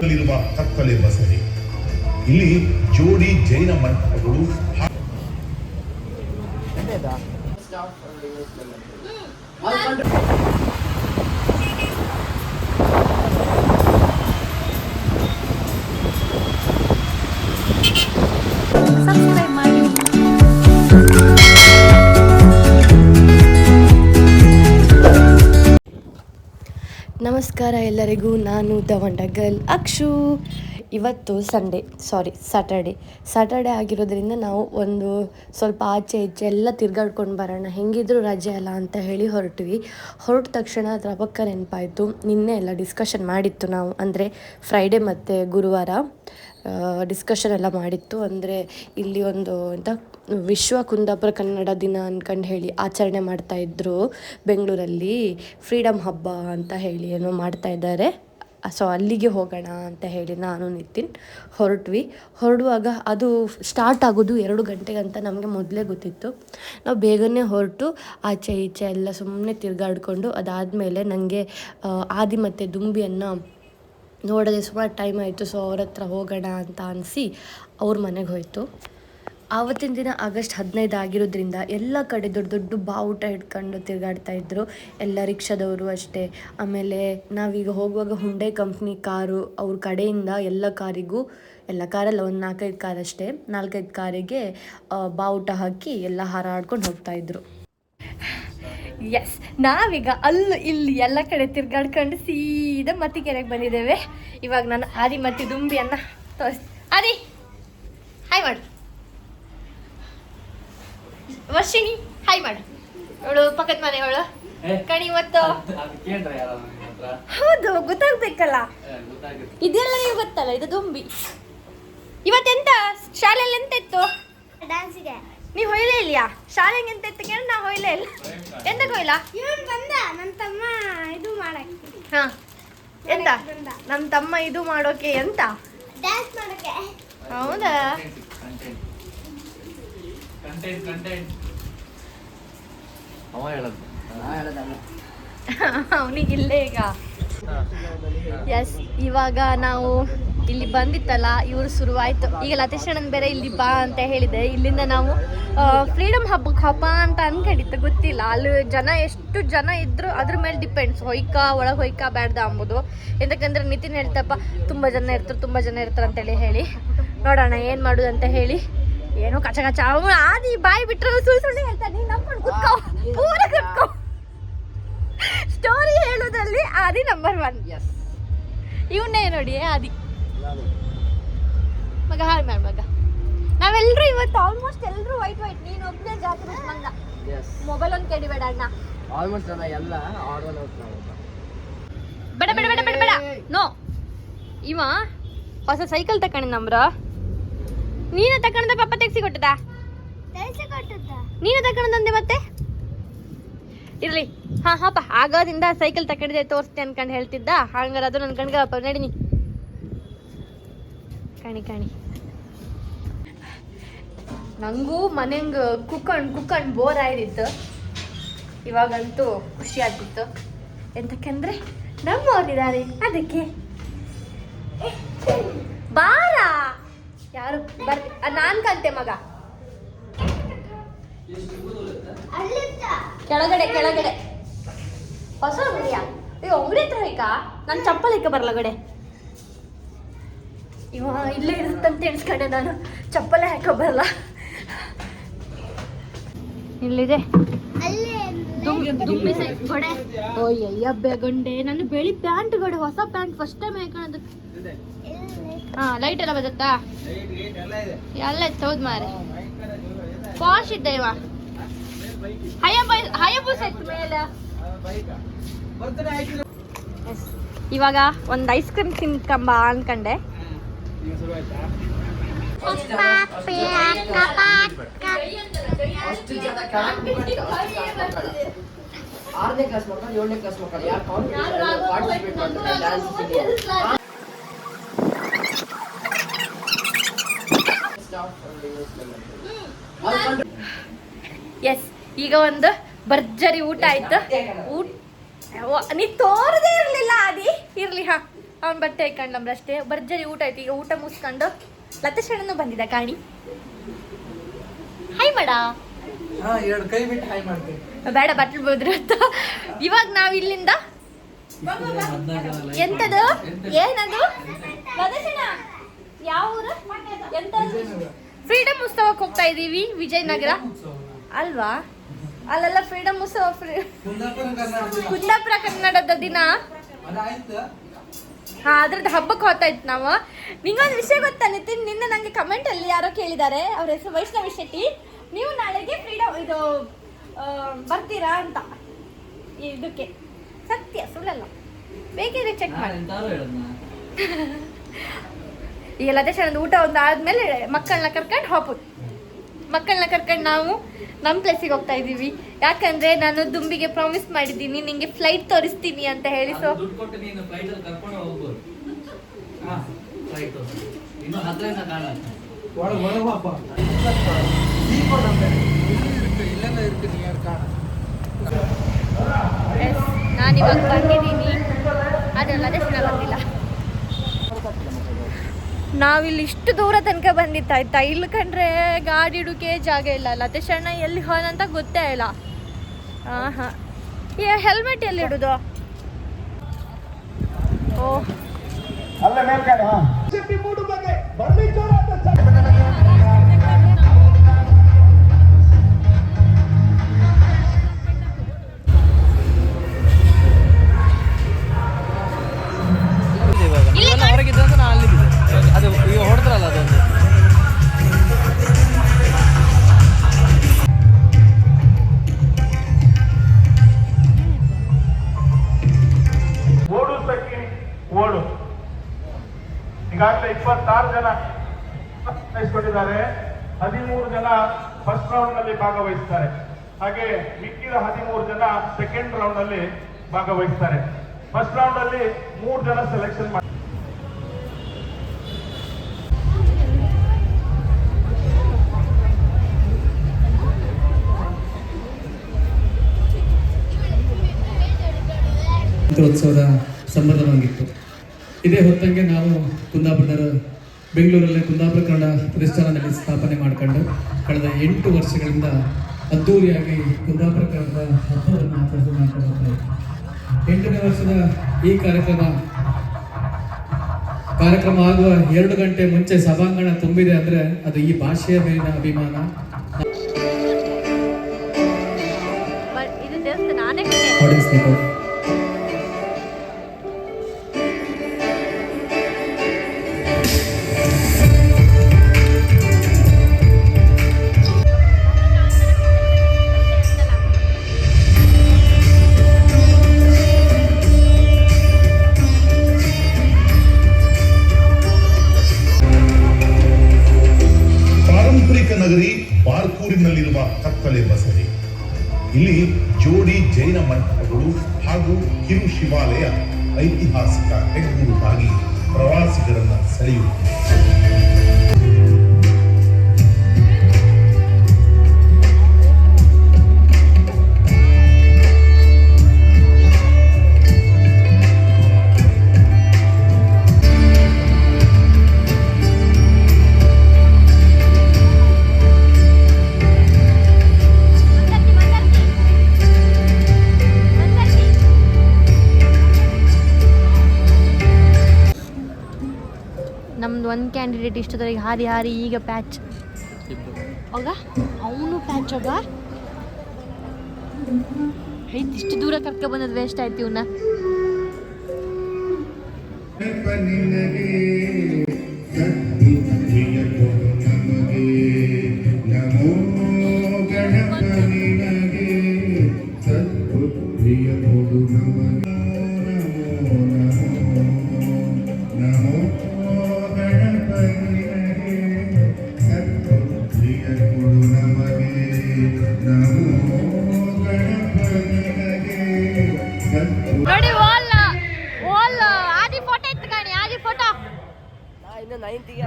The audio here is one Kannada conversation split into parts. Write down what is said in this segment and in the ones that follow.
ಕತ್ತಲೆ ಬಸದಿ ಇಲ್ಲಿ ಜೋಡಿ ಜೈನ ಮಂಟಪಗಳು ನಮಸ್ಕಾರ ಎಲ್ಲರಿಗೂ. ನಾನು ದವಂಡಗಲ್ ಅಕ್ಷು. ಇವತ್ತು ಸ್ಯಾಟರ್ಡೆ ಆಗಿರೋದ್ರಿಂದ ನಾವು ಒಂದು ಸ್ವಲ್ಪ ಆಚೆ ಈಚೆ ಎಲ್ಲ ತಿರ್ಗಾಡ್ಕೊಂಡು ಬರೋಣ, ಹೆಂಗಿದ್ರು ರಜೆ ಅಲ್ಲ ಅಂತ ಹೇಳಿ ಹೊರಟ ತಕ್ಷಣ ಅದರ ಪಕ್ಕ ನೆನಪಾಯಿತು, ನಿನ್ನೆ ಎಲ್ಲ ಡಿಸ್ಕಷನ್ ಮಾಡಿತ್ತು ನಾವು, ಅಂದರೆ ಫ್ರೈಡೇ ಮತ್ತು ಗುರುವಾರ ಡಿಸ್ಕಷನ್ ಎಲ್ಲ ಮಾಡಿತ್ತು. ಅಂದರೆ ಇಲ್ಲಿ ಒಂದು ವಿಶ್ವ ಕುಂದಾಪುರ ಕನ್ನಡ ದಿನ ಅಂದ್ಕೊಂಡು ಹೇಳಿ ಆಚರಣೆ ಮಾಡ್ತಾಯಿದ್ರು ಬೆಂಗಳೂರಲ್ಲಿ, ಫ್ರೀಡಮ್ ಹಬ್ಬ ಅಂತ ಹೇಳಿ ಏನೋ ಮಾಡ್ತಾಯಿದ್ದಾರೆ. ಸೊ ಅಲ್ಲಿಗೆ ಹೋಗೋಣ ಅಂತ ಹೇಳಿ ನಾನು ನಿತಿನ್ ಹೊರಡುವಾಗ ಅದು ಸ್ಟಾರ್ಟ್ ಆಗೋದು 2 ಗಂಟೆಗೆ ಅಂತ ನಮಗೆ ಮೊದಲೇ ಗೊತ್ತಿತ್ತು. ನಾವು ಬೇಗನೆ ಹೊರಟು ಆಚೆ ಈಚೆ ಎಲ್ಲ ಸುಮ್ಮನೆ ತಿರುಗಾಡಿಕೊಂಡು ಅದಾದಮೇಲೆ ನನಗೆ ಆದಿ ಮತ್ತು ದುಂಬಿಯನ್ನು ನೋಡೋದೇ ಸುಮಾರು ಟೈಮ್ ಆಯಿತು. ಸೊ ಅವ್ರ ಹತ್ರ ಹೋಗೋಣ ಅಂತ ಅನಿಸಿ ಅವ್ರ ಮನೆಗೆ ಹೋಯಿತು. ಆವತ್ತಿನ ದಿನ ಆಗಸ್ಟ್ 15 ಆಗಿರೋದ್ರಿಂದ ಎಲ್ಲ ಕಡೆ ದೊಡ್ಡ ದೊಡ್ಡ ಬಾವುಟ ಹಿಡ್ಕೊಂಡು ತಿರುಗಾಡ್ತಾಯಿದ್ರು ಎಲ್ಲ ರಿಕ್ಷಾದವರು ಅಷ್ಟೇ. ಆಮೇಲೆ ನಾವೀಗ ಹೋಗುವಾಗ ಹುಂಡೈ ಕಂಪ್ನಿ ಕಾರು ಅವ್ರ ಕಡೆಯಿಂದ ಎಲ್ಲ ಕಾರಲ್ಲ, ಒಂದು 4-5 ಕಾರ್ ಅಷ್ಟೇ, 4-5 ಕಾರಿಗೆ ಬಾವುಟ ಹಾಕಿ ಎಲ್ಲ ಹಾರಾಡ್ಕೊಂಡು ಹೋಗ್ತಾಯಿದ್ರು. ಎಸ್, ನಾವೀಗ ಇಲ್ಲಿ ಎಲ್ಲ ಕಡೆ ತಿರ್ಗಾಡ್ಕೊಂಡು ಸೀದಾ ಮತ್ತಿಕೆರೆಗೆ ಬಂದಿದ್ದೇವೆ. ಇವಾಗ ನಾನು ಆದಿ ಮತ್ತು ದುಂಬಿಯನ್ನು ಆದಿ ಹಾಯ್ ಮಾಡು, ವರ್ಷಿಣಿ ಹಾಯ್ ಮಾಡು, ಅವಳು ಪಕ್ಕದ ಮನೆ ಅವಳು ಕಣಿ. ಇವತ್ತು ಹೌದು ಗೊತ್ತಾಗ್ಬೇಕಲ್ಲ, ಇದೆಲ್ಲ ನೀವು ಗೊತ್ತಲ್ಲ, ಇದು ದುಂಬಿ. ಇವತ್ತೆಂತ ಶಾಲೆಯಲ್ಲಿ ಎಂತ ಇತ್ತು? ಡ್ಯಾನ್ಸಿಗೆ ನೀವು ಹೊಯ್ಲೇ ಇಲ್ಯಾ? ಶಾಲೆಗೆ ಎಂತ ಇತ್ತು ಕೇಳಿ, ನಾ ಹೊಯ್ಲೇ ಇಲ್ಲ. ಎಂತ ಕೊಯ್ಲ? ಇವನ್ ಬಂದ ನನ್ನ ತಮ್ಮ ಇದು ಮಾಡಕ್ಕೆ. ಹಾ, ಎಂತ ನಮ್ಮ ತಮ್ಮ ಇದು ಮಾಡೋಕೆ? ಎಂತ ಡ್ಯಾನ್ಸ್ ಮಾಡಕ್ಕೆ? ಹೌದಾ? ಅವನಿಗಿಲ್ಲೇ ಈಗ. ಎಸ್, ಇವಾಗ ನಾವು ಇಲ್ಲಿ ಬಂದಿತ್ತಲ್ಲ, ಇವರು ಶುರುವಾಯಿತು. ಈಗ ಲತೀಶಣ್ಣನ್ ಬೇರೆ ಇಲ್ಲಿ ಬಾ ಅಂತ ಹೇಳಿದೆ. ಇಲ್ಲಿಂದ ನಾವು ಫ್ರೀಡಮ್ ಹಬ್ಬ ಅಂತ ಅನ್ಕೊಂಡಿತ್ತು, ಗೊತ್ತಿಲ್ಲ. ಅಲ್ಲಿ ಎಷ್ಟು ಜನ ಇದ್ರು ಅದ್ರ ಮೇಲೆ ಡಿಪೆಂಡ್ಸ್, ಒಳಗೆ ಹೊಯ್ಕ ಬ್ಯಾಡ್ದ ಅಂಬೋದು. ಎಂತಕ್ಕಂದ್ರೆ ನಿತಿನ್ ಹೇಳ್ತಪ್ಪ ತುಂಬ ಜನ ಇರ್ತಾರೆ ಅಂತೇಳಿ ಹೇಳಿ ನೋಡೋಣ ಏನು ಮಾಡೋದು ಅಂತ ಹೇಳಿ. ಏನೋ ಕಚ ಅವನು ಆದಿ ಬಾಯಿ ಬಿಟ್ಟರು ಸುಳ್ಳು ಹೇಳ್ತಾನೆ. ನೀನು ನಂಬ್ಕೊಂಡು ಕುತ್ಕೋ, ಪೂರ ಕುತ್ಕೋ. ಸ್ಟೋರಿ ಹೇಳೋದಲ್ಲಿ ಆದಿ ನಂಬರ್ 1. ಇವನ್ನೇ ನೋಡಿ ಆದಿ ಮಗ, ಹಾಳು ಮಾಡಿ ಮಗ. ನಾವೆಲ್ಲರೂ ಇವತ್ತು ಆಲ್ಮೋಸ್ಟ್ ಎಲ್ಲರೂ ವೈಟ್. ನೀನು ಒಬ್ಬನೇ ಜಾತಿ ಮಂಗ. ಮೊಬೈಲ್ ಒಂದು ಕೆಡಿಬೇಡ ಅಣ್ಣ. ಬೇಡ ನೋ. ಇವ ಹೊಸ ಸೈಕಲ್ ತಕೊಂಡಿ ನಮ್ರ. ನೀನು ತಕೊಂಡ ಪಾಪ ತೆಗ್ಸಿ ಕೊಟ್ಟದ? ನೀನು ತಕೊಂಡಂದೆ ಮತ್ತೆ ಇರ್ಲಿ. ಹಾಪ ಆಗೋದಿಂದ ಸೈಕಲ್ ತಕೊಂಡಿದ್ದೆ ತೋರಿಸ್ತೆ ಅನ್ಕೊಂಡು ಹೇಳ್ತಿದ್ದ. ಹಂಗಾರೆ ಅದು ನನ್ನ ಕಣ್ಗಪ್ಪ ನಡಿನಿ ಕಣಿ. ನಂಗೂ ಮನೆಂಗ ಕುಕ್ಕಂಡ್ ಬೋರ್ ಆಯ್ದಿತ್ತು. ಇವಾಗಂತೂ ಖುಷಿ ಆಗ್ತಿತ್ತು. ಎಂತಕ್ಕಂದ್ರೆ ನಮ್ಮವರಿದ್ದಾರೆ, ಅದಕ್ಕೆ ಬಾರ. ಯಾರು ಬರ್ರಿ, ನಾನ್ ಕಲ್ತೆ ಮಗ. ಕೆಳಗಡೆ ಹೊಸ ಅಂಗಡಿಯಾ? ಅಂಗಡಿ ಹತ್ರ ಈಗ ನನ್ನ ಚಪ್ಪಲ್ ಇಕ್ಕ ಬರಲ್ಲ ಗಡೆ. ಇವ ಇಲ್ಲೇ ಇರುತ್ತಂತ ಎಣಿಸ್ಕೊಂಡೆ ನಾನು, ಚಪ್ಪಲೇ ಹಾಕೋ ಬರಲ್ಲ. ಇಲ್ಲಿದೆ ದುಂಬಿ ಗೊಡೆ. ಓಯ್ಯಬ್ಬೆ ಗೊಂಡೆ, ನನ್ನ ಬೆಳಿ ಪ್ಯಾಂಟ್ ಗೊಡೆ, ಹೊಸ ಪ್ಯಾಂಟ್ ಫಸ್ಟ್ ಟೈಮ್ ಹಾಕೋದು. ಲೈಟ್ ಎಲ್ಲ ಬರುತ್ತಾ? ಎಲ್ಲ ಇತ್ತು. ಹೌದು ಮಾರೆ, ಪಾಶ್ ಇದ್ದ ಇವ. ಹಯಬೂಸ ಇತ್ತು ಮೇಲೆ. ಇವಾಗ ಒಂದು ಐಸ್ ಕ್ರೀಮ್ ತಿನ್ಕಂಬ ಅನ್ಕಂಡೆ. ಆರನೇ ಕ್ಲಾಸ್ ಮಕ್ಕಳು 7ನೇ ಕ್ಲಾಸ್ ಮಕ್ಕಳು ಯಾರು ಪಾರ್ಟಿಸಿಪೇಟ್ ಮಾಡ್ತಾರೆ ಡ್ಯಾನ್ಸ್? ಎಸ್, ಈಗ ಒಂದು ಭರ್ಜರಿ ಊಟ ಆಯ್ತು. ನೀ ತೋರದೇ ಇರ್ಲಿಲ್ಲ ಆದಿ. ಇರ್ಲಿ, ಅವ್ನು ಬಟ್ಟೆ ಹಾಕೊಂಡ್ಲಂಬ್ರಷ್ಟೇ. ಭರ್ಜರಿ ಊಟ ಆಯ್ತು. ಈಗ ಊಟ ಮುಗಿಸ್ಕೊಂಡು ಲತೇಶಣ್ಣನು ಬಂದಿದ್ದ ಕಾಣಿ. ಹಾಯ್ ಮಾಡ. ಎರಡು ಕೈ ಬಿಟ್ಟು ಹಾಯ್ ಮಾಡ್ತೀನಿ. ಬೇಡ ಬಟ್ಲು ಬೋದ್ರು ಅಂತ. ಇವಾಗ ನಾವು ಇಲ್ಲಿಂದ ಎಂತದು ಏನದು ಲತೇಶಣ್ಣ ಯಾವ ಊರು ಎಂತ ಫ್ರೀಡಮ್ ಉತ್ಸವಕ್ಕೆ ಹೋಗ್ತಾ ಇದೀವಿ. ವಿಜಯನಗರ ಅಲ್ವಾ? ಅಲ್ಲೆಲ್ಲ ಫ್ರೀಡಮ್ ಉತ್ಸವ ಕುಂದಾಪುರ ಕನ್ನಡದ ದಿನ. ಅದ್ರದ್ದು ಹಬ್ಬಕ್ಕೆ ಹೋಗ್ತಾ ಇತ್ತು ನಾವು. ನಿಂಗೊಂದು ವಿಷಯ ಗೊತ್ತಾ ನಿತಿನ್? ನಿನ್ನೆ ನಂಗೆ ಕಮೆಂಟ್ ಅಲ್ಲಿ ಯಾರೋ ಕೇಳಿದ್ದಾರೆ, ಅವ್ರ ಹೆಸರು ವೈಷ್ಣವಿ ಶೆಟ್ಟಿ. ನೀವು ನಾಳೆಗೆ ಫ್ರೀಡಮ್ ಇದು ಬರ್ತೀರಾ ಅಂತ. ಇದಕ್ಕೆ ಸತ್ಯ ಸುಳ್ಳಲ್ಲ, ಬೇಕಿದ್ರೆ ಚೆಕ್ ಮಾಡಿ. ಈಗ ಲತೇಶಣ್ಣನ ಊಟ ಒಂದು ಆದ್ಮೇಲೆ ಮಕ್ಕಳನ್ನ ಕರ್ಕೊಂಡು ಹೋಗ್ಬೋದು. ಮಕ್ಕಳನ್ನ ಕರ್ಕೊಂಡು ನಾವು ನಮ್ಮ ಪ್ಲೇಸಿಗೆ ಹೋಗ್ತಾ ಇದ್ದೀವಿ. ಯಾಕಂದ್ರೆ ನಾನು ದುಂಬಿಗೆ ಪ್ರಾಮಿಸ್ ಮಾಡಿದ್ದೀನಿ ನಿಂಗೆ ಫ್ಲೈಟ್ ತೋರಿಸ್ತೀನಿ ಅಂತ ಹೇಳಿ. ಸೊ ನಾನಿವಾಗ ಬಂದಿದ್ದೀನಿ, ಆದರೆ ಲತೇಶಣ್ಣ ಬಂದಿಲ್ಲ. ನಾವಿಲ್ಲಿ ಇಷ್ಟು ದೂರ ತನಕ ಬಂದಿತ್ತಾಯ್ತಾ, ಇಲ್ಲಿ ಕಂಡ್ರೆ ಗಾಡಿ ಇಡೋಕೆ ಜಾಗ ಇಲ್ಲ. ಲತೇಶಣ್ಣ ಎಲ್ಲಿ ಹೋನಂತ ಗೊತ್ತೇ ಇಲ್ಲ. ಹಾಂ ಈ ಹೆಲ್ಮೆಟ್ ಎಲ್ಲಿ ಇಡೋದು? ಓ ಹೊರಗಿದ್ದಂತ ನಾ ಅಲ್ಲಿದ್ದೆ. ಅದು ಈಗ ಹೊಡೆದ್ರಲ್ಲ ಅದೊಂದು. ಓಡು ಸಖಿ ಓಡು. ಈಗಾಗಲೇ 26 ಜನ ಭಾಗವಹಿಸಿಕೊಂಡಿದ್ದಾರೆ. 13 ಜನ ಫಸ್ಟ್ ರೌಂಡ್ ನಲ್ಲಿ ಭಾಗವಹಿಸ್ತಾರೆ. ಹಾಗೆ ಮಿಕ್ಕಿದ 13 ಜನ ಸೆಕೆಂಡ್ ರೌಂಡ್ ನಲ್ಲಿ ಭಾಗವಹಿಸ್ತಾರೆ. ಫಸ್ಟ್ ರೌಂಡ್ ಅಲ್ಲಿ 3 ಜನ ಸೆಲೆಕ್ಷನ್ ಮಾಡಿ. ಉತ್ಸವದ ಸಂಬಂಧವಾಗಿತ್ತು. ಇದೇ ಹೊತ್ತಂಗೆ ನಾವು ಕುಂದಾಪುರದ ಬೆಂಗಳೂರಲ್ಲಿ ಕುಂದಾಪುರ ಕನ್ನಡ ಪ್ರತಿಷ್ಠಾನದಲ್ಲಿ ಸ್ಥಾಪನೆ ಮಾಡಿಕೊಂಡು ಕಳೆದ 8 ವರ್ಷಗಳಿಂದ ಅದ್ದೂರಿಯಾಗಿ ಕುಂದಾಪುರ ಕನ್ನಡದ ಹಬ್ಬವನ್ನು ಆಚರಣೆ ಮಾಡ್ಕೊಂಡು ಹೋಗ್ತಾ ಇದ್ದೀವಿ. 8ನೇ ವರ್ಷದ ಈ ಕಾರ್ಯಕ್ರಮ ಆಗುವ 2 ಗಂಟೆ ಮುಂಚೆ ಸಭಾಂಗಣ ತುಂಬಿದೆ ಅಂದರೆ ಅದು ಈ ಭಾಷೆಯ ಮೇಲಿನ ಅಭಿಮಾನ. ಇದು ದೇವಸ್ಥಾನ ನಾನೇ ನಗರಿ ಬಾರ್ಕೂರಿನಲ್ಲಿರುವ ಕತ್ತಲೆ ಬಸದಿ. ಇಲ್ಲಿ ಜೋಡಿ ಜೈನ ಮಂಟಪಗಳು ಹಾಗೂ ಕಿರು ಶಿವಾಲಯ ಐತಿಹಾಸಿಕ ಹೆಗ್ಗುರುತಾಗಿ ಪ್ರವಾಸಿಗರನ್ನ ಸೆಳೆಯುತ್ತಿದೆ. ನಮ್ದು ಒಂದು ಕ್ಯಾಂಡಿಡೇಟ್ ಇಷ್ಟದವರೆಗೆ ಹಾರಿ ಈಗ ಪ್ಯಾಚ್ ಆಗ ಅವನು ಪ್ಯಾಚ್ ಆಗ ಐದು ಇಷ್ಟು ದೂರ ಕರ್ಕ ಬಂದದ್ದು ವೇಸ್ಟ್ ಆಯ್ತು ಇವನ್ನ. ನೋಡಿ ಓಲ್ ಆದಿ ಫೋಟೋ ಇತ್ತು ಕಾಣಿ, ಆದಿ ಫೋಟೋ ಇನ್ನು 9ಗೆ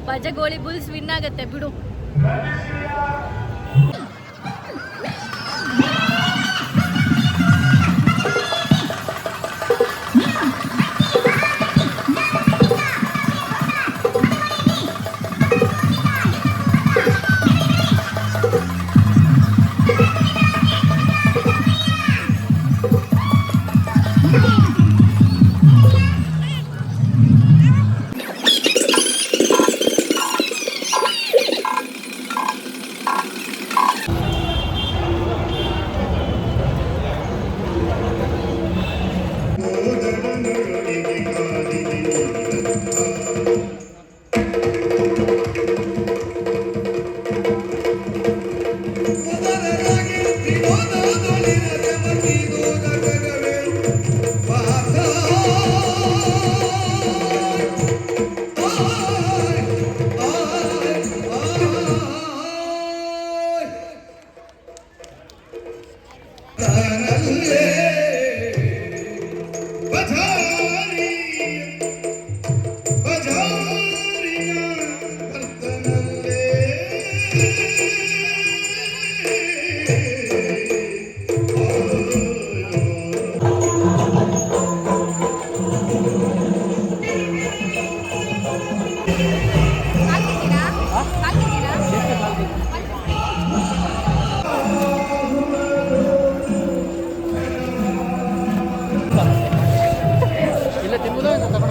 ಬಜಗೋಳಿ ಬುಲ್ಸ್ ವಿನ್ ಆಗತ್ತೆ ಬಿಡು.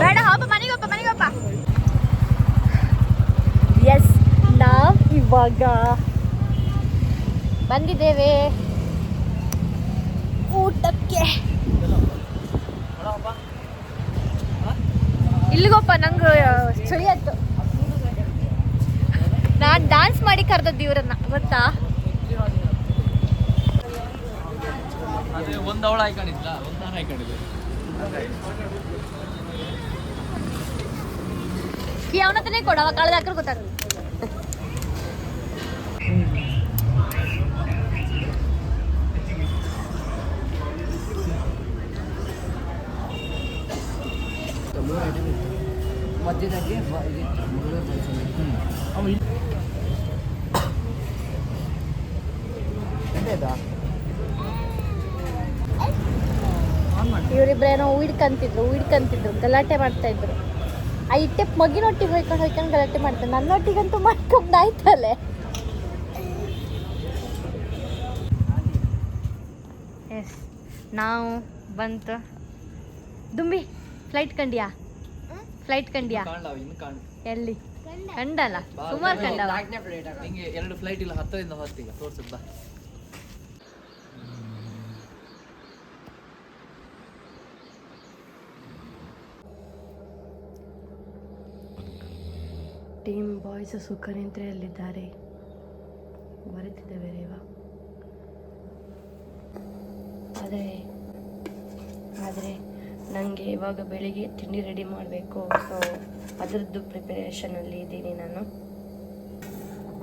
ಬೇಡ ಹೋಪ ಮನೆಗೊಪ್ಪ. ಎಸ್, ನಾವು ಇವಾಗ ಬಂದಿದ್ದೇವೆ ಊಟಕ್ಕೆ. ಇಲ್ಲಿಗೊಪ್ಪ, ನಂಗೆ ಚಳಿ ಆಯ್ತು. ನಾನು ಡಾನ್ಸ್ ಮಾಡಿ ಕರೆದದ್ದು ಇವ್ರನ್ನ, ಗೊತ್ತಾ? ಒಂದು ಅವಳ ಹಾಕೊಂಡಿದ್ಲ, ಒಂದು ನಾನು ಹಾಕೊಂಡಿದ್ದೆ. ಅವನತನೇ ಕೊಡ, ಅವ ಕಳೆದ ಹಾಕಿದ್ರೆ ಗೊತ್ತಾಗ್ತದೆ. ಮಧ್ಯದಾಗೆ ಇವರಿಬ್ರೇನೋ ಹಿಡ್ಕಂತಿದ್ರು ಗಲಾಟೆ ಮಾಡ್ತಾ ಇದ್ರು. ಆ ಇಟ್ಟೆ ಮಗಿನೊಟ್ಟಿಗೆ ಹೊಯ್ಕೊಂಡು ಗಲಾಟೆ ಮಾಡ್ತಾರೆ. ನನ್ನೊಟ್ಟಿಗಂತೂ ಮಾಡ್ಕೊಂಡಾಯ್ತಲ್ಲೇ. ಎಸ್, ನಾವು ಬಂತು. ದುಂಬಿ ಫ್ಲೈಟ್ ಕಂಡ್ಯಾ? ಎಲ್ಲಿ ಕಂಡಲ್ಲ? ಸುಮಾರು ಕಂಡವ. ನಿಂಗೆ 2 ಫ್ಲೈಟ್ ಇಲ್ಲ, 10ರಿಂದ 10 ಈಗ ತೋರ್ಸದ್ ಬಾ. ಟೀಮ್ ಬಾಯ್ಸ್ ಸುಖನಿದ್ರೆಯಲ್ಲಿದ್ದಾರೆ. ಬರೀತಿದ್ದೆ ಬೇರೆವ. ಆದರೆ ನನಗೆ ಇವಾಗ ಬೆಳಿಗ್ಗೆ ತಿಂಡಿ ರೆಡಿ ಮಾಡಬೇಕು. ಸೊ ಅದರದ್ದು ಪ್ರಿಪರೇಷನಲ್ಲಿ ಇದ್ದೀನಿ ನಾನು.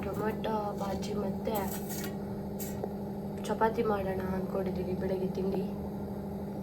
ಟೊಮೆಟೊ ಬಾಜಿ ಮತ್ತು ಚಪಾತಿ ಮಾಡೋಣ ಅಂದ್ಕೊಂಡಿದ್ದೀವಿ ಬೆಳಗ್ಗೆ ತಿಂಡಿ.